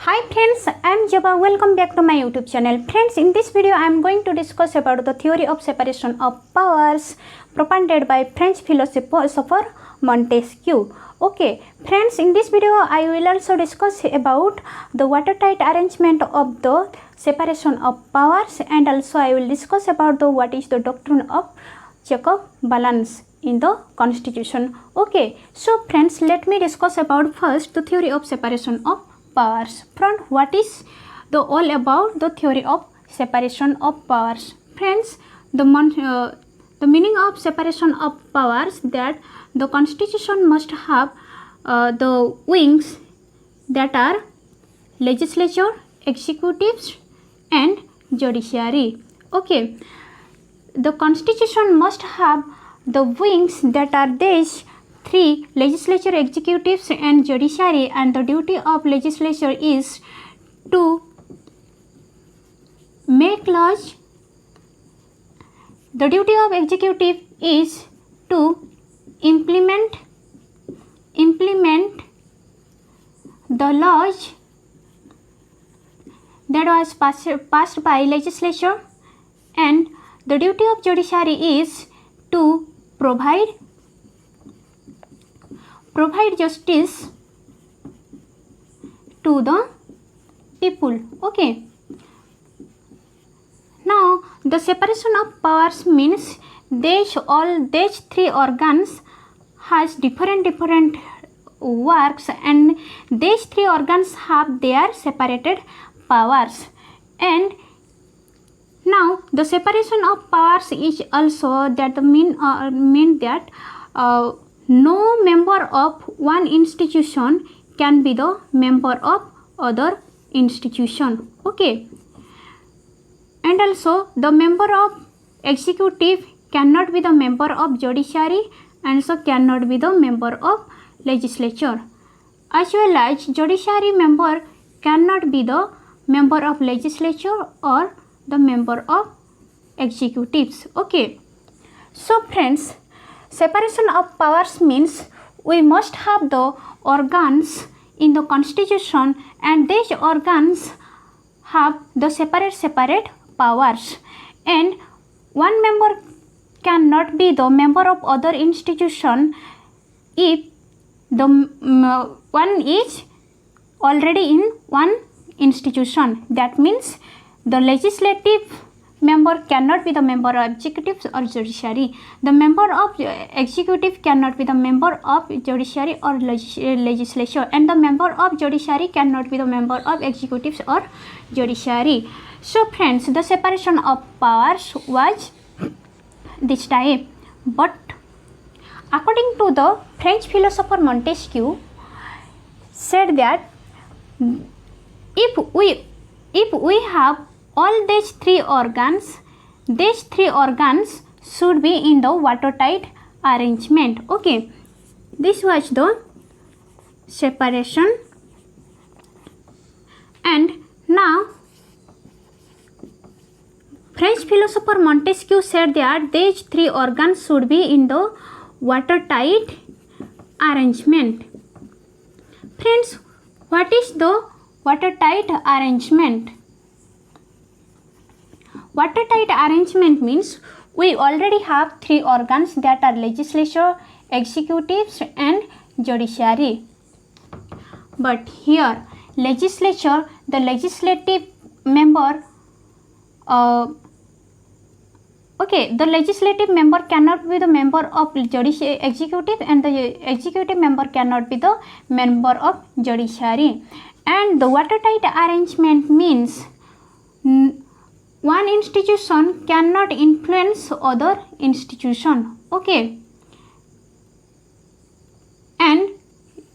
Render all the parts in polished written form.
Hi friends, I am Jaba. Welcome back to my YouTube channel. Friends, in this video I am going to discuss about the theory of separation of powers propounded by French philosopher Montesquieu. Okay, friends, in this video I will also discuss about the watertight arrangement of the separation of powers, and also I will discuss about what is the doctrine of check of balance in the constitution. Okay, so friends, let me discuss about first the theory of separation of powers. From what is the all about the theory of separation of powers? Friends, the meaning of separation of powers that the constitution must have the wings that are legislature, executives and judiciary. Okay, the constitution must have the wings that are these three: legislature, executives and judiciary, and the duty of legislature is to make laws. The duty of executive is to implement the laws that was passed by legislature, and the duty of judiciary is to provide justice to the people. Okay, now the separation of powers means these three organs has different works, and these three organs have their separated powers. And now the separation of powers is also that mean that no member of one institution can be the member of other institution. Okay, and also the member of executive cannot be the member of judiciary, and also cannot be the member of legislature, as well as judiciary member cannot be the member of legislature or the member of executives. Okay, so friends, separation of powers means we must have the organs in the constitution, and these organs have the separate powers, and one member cannot be the member of other institution if the one is already in one institution. That means the legislative member cannot be the member of executives or judiciary. The member of executive cannot be the member of judiciary or legislature, and the member of judiciary cannot be the member of executives or judiciary. So friends, the separation of powers was this type. But according to the French philosopher Montesquieu said that if we have all these three organs should be in the watertight arrangement. Okay, this was the separation. And now French philosopher Montesquieu said that these three organs should be in the watertight arrangement. Friends, what is the watertight arrangement? Watertight arrangement means we already have three organs that are legislature, executives and judiciary. But here legislature, the legislative member the legislative member cannot be the member of executive, and the executive member cannot be the member of judiciary. And the watertight arrangement means one institution cannot influence other institution. Okay, and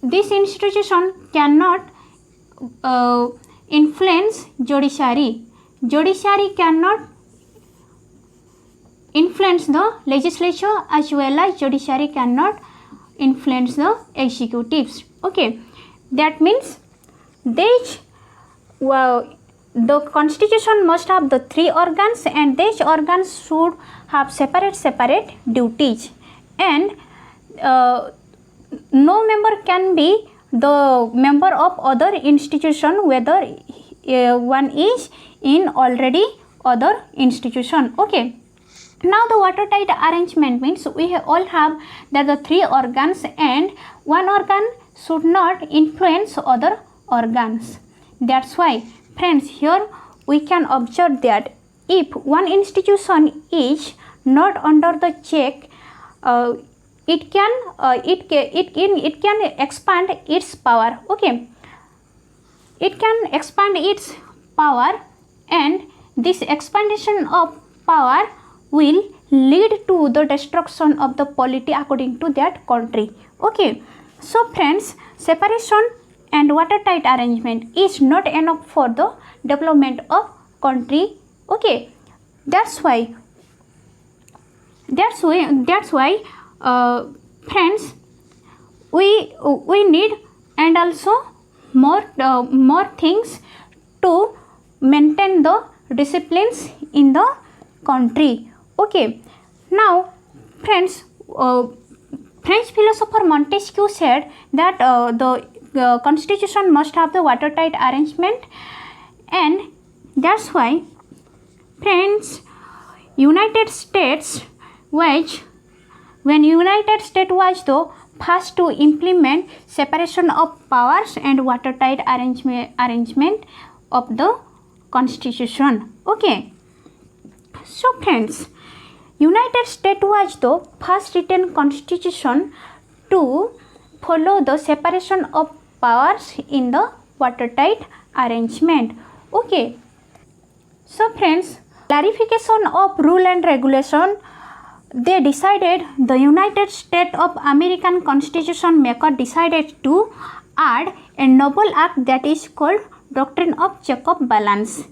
this institution cannot influence judiciary. Judiciary cannot influence the legislature, as well as judiciary cannot influence the executives. Okay, that means the constitution must have the three organs, and these organs should have separate duties, and no member can be the member of other institution, whether one is in already other institution. Okay. Now the watertight arrangement means we all have that the three organs and one organ should not influence other organs. That's why friends, here we can observe that if one institution is not under the check, it can expand its power. Okay, it can expand its power, and this expansion of power will lead to the destruction of the polity according to that country. Okay, so friends, separation and watertight arrangement is not enough for the development of country. Okay, that's why friends, we need and also more things to maintain the disciplines in the country. Okay, now friends, French philosopher Montesquieu said that the constitution must have the watertight arrangement, and that's why friends, United States was the first to implement separation of powers and watertight arrangement of the constitution. Okay, so friends, United States was the first written constitution to follow the separation of powers in the watertight arrangement. Okay, so friends, clarification of rule and regulation. They decided, the United States of American Constitution maker decided to add a noble act that is called doctrine of check of balance.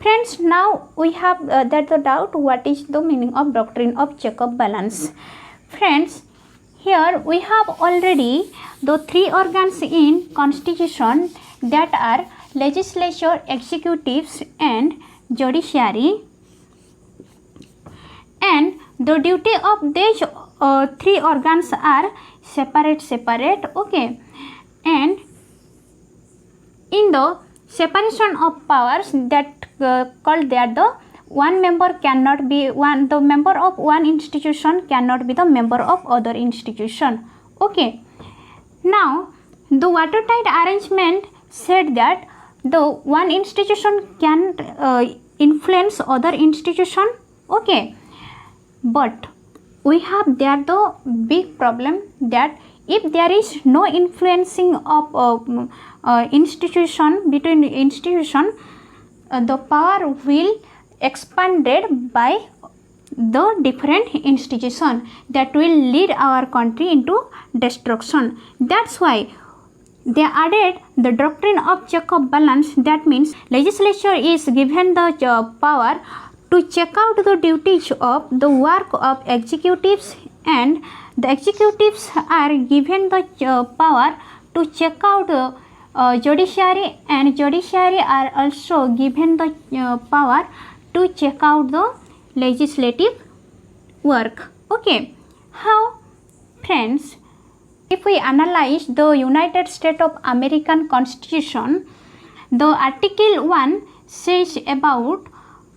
Friends, now we have that the doubt what is the meaning of doctrine of check of balance. Friends, here we have already the three organs in constitution, that are legislature, executives and judiciary, and the duty of these three organs are separate. Okay, and in the separation of powers, that called that the one member cannot be the member of one institution cannot be the member of other institution. Okay, now the watertight arrangement said that the one institution can influence other institution. Okay, but we have there the big problem that if there is no influencing of institution between institution, the power will expanded by the different institution, that will lead our country into destruction. That's why they added the doctrine of check of balance. That means legislature is given the power to check out the duties of the work of executives, and the executives are given the power to check out the judiciary, and judiciary are also given the power to check out the legislative work. Okay, how friends, if we analyze the United States of American Constitution, the Article 1 says about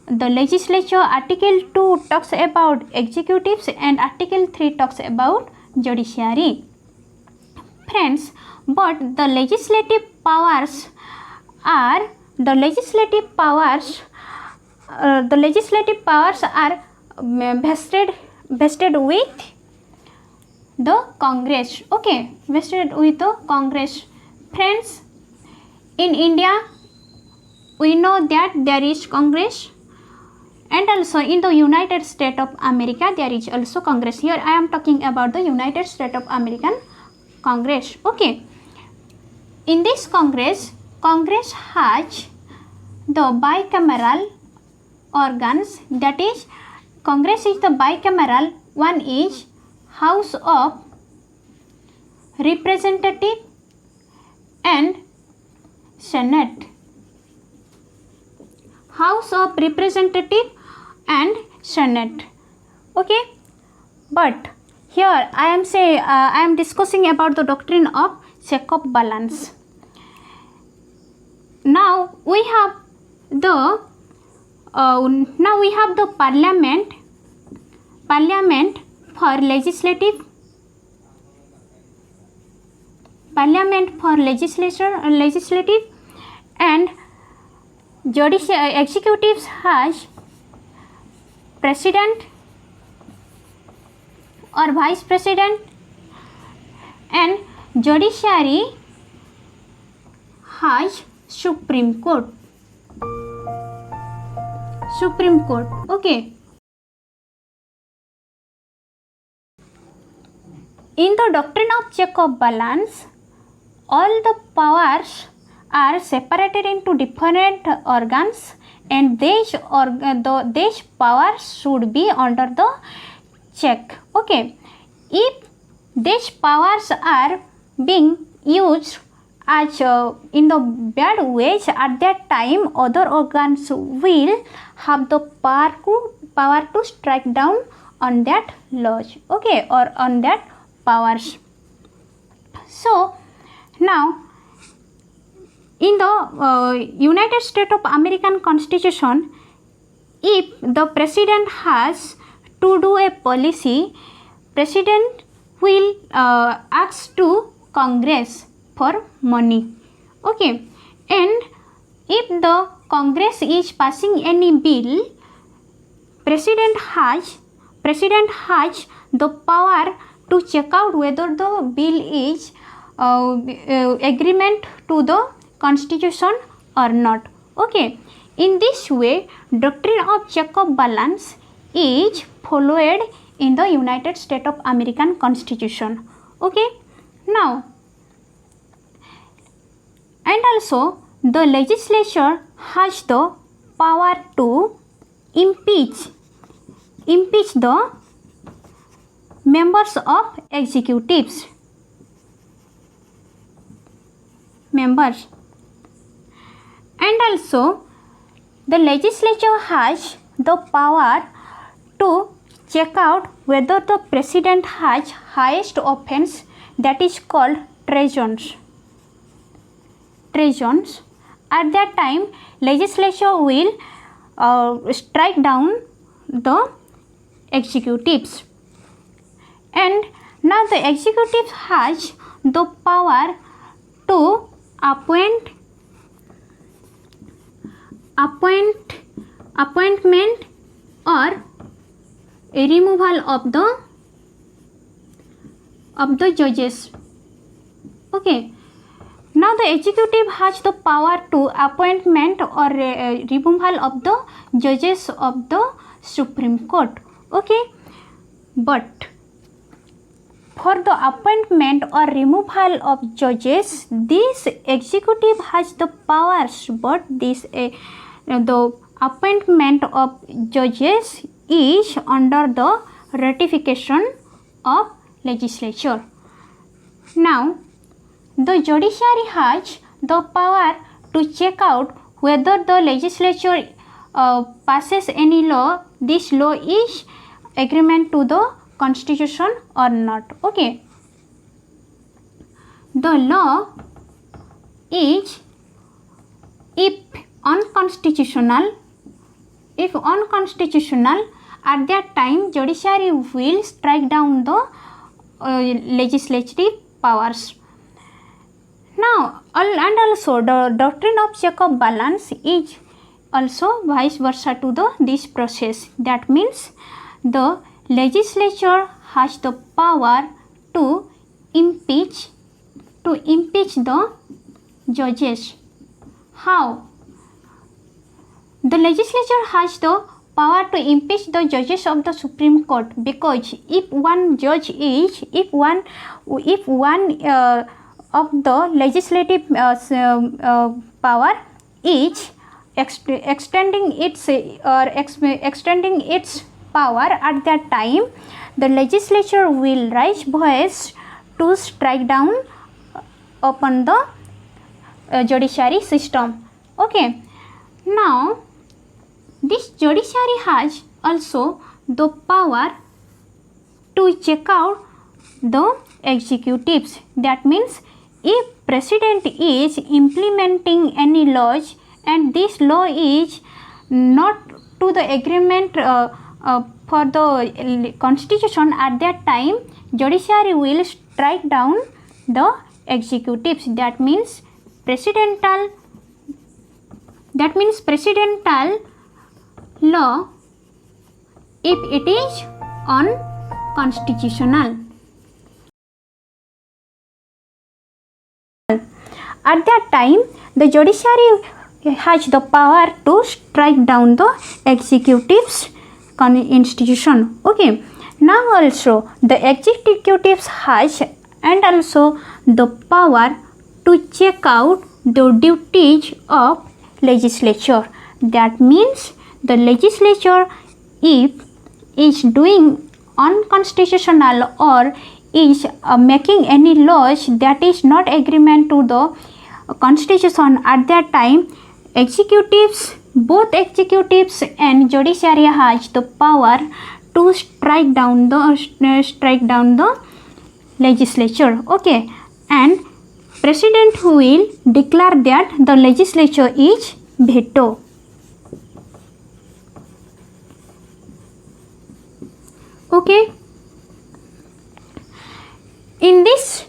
the legislature, Article 2 talks about executives, and Article 3 talks about judiciary. Friends, but the legislative powers are vested with the Congress. Okay, vested with the Congress. Friends, in India we know that there is Congress, and also in the United States of America there is also Congress. Here I am talking about the United States of American Congress. Okay, in this Congress has the bicameral organs, that is Congress is the bicameral. One is House of Representative and Senate. House of Representative and Senate. Okay, but here I am discussing about the doctrine of check of balance. Now we have the parliament for legislative and judicial executives has president or vice president, and judiciary has Supreme Court. Okay. In the doctrine of check of balance, all the powers are separated into different organs, and these powers should be under the check. Okay. If these powers are being used as in the bad ways, at that time other organs will have the power to strike down on that laws, okay, or on that powers. So now in the United States of American Constitution, if the president has to do a policy, president will ask to Congress for money, okay, and if the Congress is passing any bill, president has the power to check out whether the bill is agreement to the constitution or not, okay. In this way, doctrine of check of balance is followed in the United States of American Constitution, okay. Now, and also the legislature has the power to impeach the members of executives, and also the legislature has the power to check out whether the president has highest offense, that is called treasons. At that time, legislature will strike down the executives, and now the executive has the power to appointment or removal of the judges, okay. Now the executive has the power to appointment or removal of the judges of the Supreme Court, okay. But for the appointment or removal of judges, this executive has the powers, but this the appointment of judges is under the ratification of legislature. Now the judiciary has the power to check out whether the legislature passes any law, this law is agreement to the constitution or not, okay. The law is if unconstitutional, at that time judiciary will strike down the legislative powers. Now, and also the doctrine of check of balance is also vice versa to this process. That means the legislature has the power to impeach the judges. How? The legislature has the power to impeach the judges of the Supreme Court, because if one of the legislative power is extending its power, at that time the legislature will raise voice to strike down upon the judiciary system, okay. Now this judiciary has also the power to check out the executives. That means if president is implementing any laws and this law is not to the agreement for the constitution, at that time judiciary will strike down the executives. That means presidential law if it is unconstitutional. At that time, the judiciary has the power to strike down the executive's institution. Okay. Now also the executives has and also the power to check out the duties of legislature. That means the legislature, if is doing unconstitutional or is making any laws that is not agreement to the constitution, at that time both executives and judiciary has the power to strike down the legislature. Okay, and president will declare that the legislature is veto. Okay, in this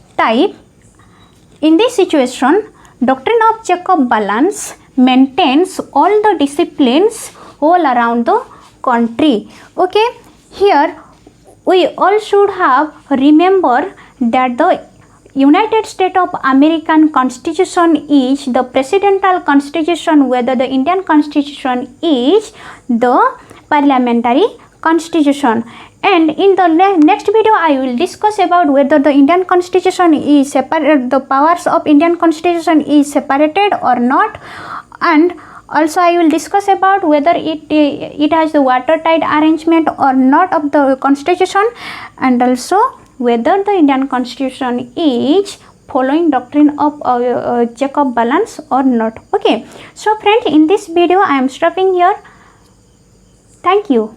situation, doctrine of check and balance maintains all the disciplines all around the country. Okay, here we all should have remember that the United States of American Constitution is the presidential constitution, whether the Indian Constitution is the parliamentary constitution. And in the next video I will discuss about whether the Indian Constitution is separate, the powers of Indian Constitution is separated or not, and also I will discuss about whether it has the watertight arrangement or not of the constitution, and also whether the Indian Constitution is following doctrine of check of balance or not. Okay, so friends, in this video I am stopping here. Thank you.